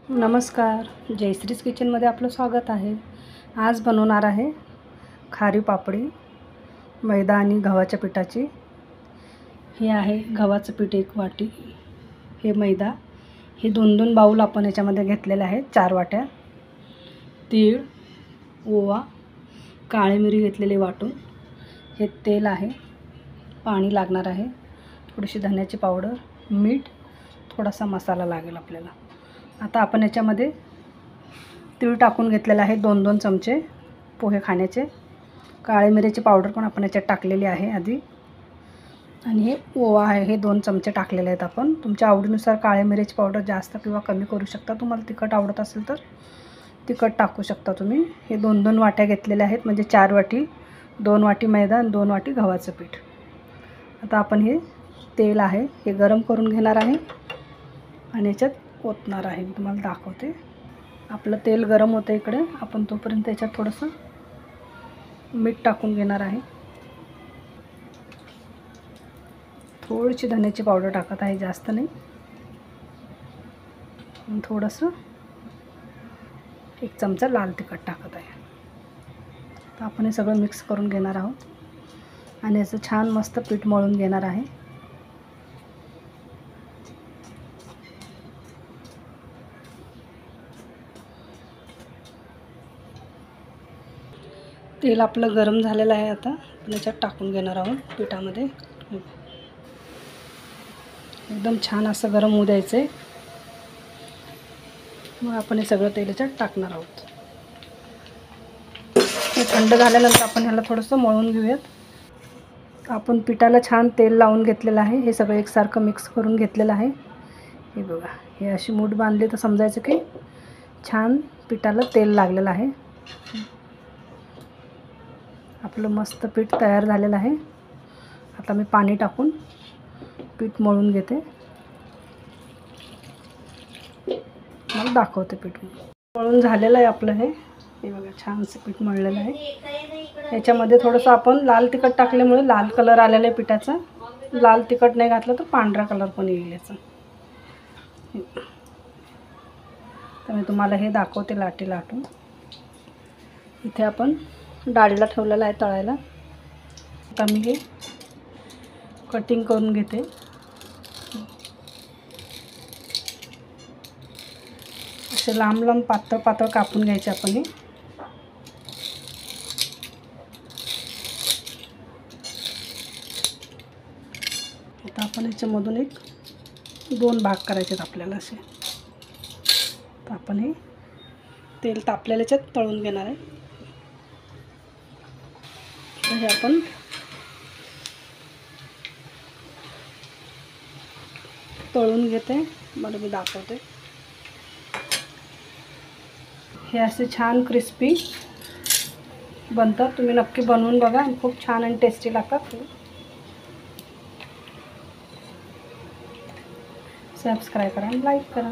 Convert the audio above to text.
नमस्कार, जयश्रीज किचनमध्ये आपलं स्वागत आहे। आज बनवणार आहे खारी पापडी मैदा आणि गव्हाच्या पिठाची। हे आहे गव्हाचं पीठ 1 वाटी, हे मैदा, हे 2-2 बाउल आपण याच्यामध्ये घेतलेले आहेत, 4 वाट्या। तीळ, ओवा, काळी मिरी घेतलेली वाटून, हे तेल आहे, पाणी लागणार आहे, थोडीशी धन्याची पावडर, मीठ, थोडासा मसाला लागेल आपल्याला। आता आपण याच्यामध्ये तीळ टाकून घेतलेला आहे 2-2 चमचे पोहे खाण्याचे। काळी मिरीची पावडर पण आपण याच्यात टाकलेली आहे आधी, आणि हे ओवा आहे, हे 2 चमचे टाकलेले आहेत आपण। तुमच्या आवडीनुसार काळी मिरीची पावडर जास्त किंवा कमी करू शकता, तुम्हाला तिखट आवडत असेल तर तिखट टाकू शकता तुम्ही। हे 2-2 वाट्या घेतलेल्या आहेत, म्हणजे 4 वाटी, 2 वाटी मैदा आणि 2 वाटी गव्हाचं पीठ। आता आपण हे तेल आहे हे गरम करून घेणार आहे आणि याच्यात ओतणार आहे। मी तुम्हाला दाखवते। आपलं तेल गरम होतं इकडे, आपण तोपर्यंत याच्यात थोडंसं मीठ टाकून घेणार आहे, थोडीशी धन्याची पावडर टाकत आहे, जास्त नाही, थोडंसं 1 चमचा लाल तिखट टाकत आहे। तर आपण हे सगळं मिक्स करून घेणार आहोत आणि याचं छान मस्त पीठ मळून घेणार आहे। तेल आपलं गरम झालेलं आहे, आता आपण याच्यात टाकून घेणार आहोत पिठामध्ये। एकदम छान असं गरम होऊ द्यायचं आहे, मग आपण हे सगळं तेल याच्यात टाकणार आहोत। हे थंड झाल्यानंतर आपण ह्याला थोडंसं मळून घेऊयात। आपण पिठाला छान तेल लावून घेतलेलं आहे, हे सगळं एकसारखं मिक्स करून घेतलेलं आहे। हे बघा, हे अशी मूठ बांधली तर समजायचं की छान पिठाला तेल लागलेलं आहे। आपलं मस्त पीठ तयार झालेलं आहे। आता मी पाणी टाकून पीठ मळून घेते, मग दाखवते पीठ मळून झालेलं आहे आपलं। हे बघा, छानसं पीठ मळलेलं आहे। याच्यामध्ये थोडंसं आपण लाल तिखट टाकल्यामुळे लाल कलर आलेला आहे पिठाचा। लाल तिखट नाही घातलं तर पांढरा कलर पण येईल याचा। तर मी तुम्हाला हे दाखवते लाटी लाटून। इथे आपण डाळीला ठेवलेला आहे तळायला। आता मी हे कटिंग करून घेते। असे लांब लांब पातळ पातळ कापून घ्यायचे आपण हे। आता आपण याच्यामधून 2 भाग करायचे आहेत आपल्याला असे। तर आपण हे तेल तापलेल्या याच्यात तळून घेणार आहे। हे आपण तळून घेते, मला मी दाखवते। हे असे छान क्रिस्पी बनतात, तुम्ही नक्की बनवून बघा, खूप छान आणि टेस्टी लागतात। सबस्क्राईब करा आणि लाईक करा।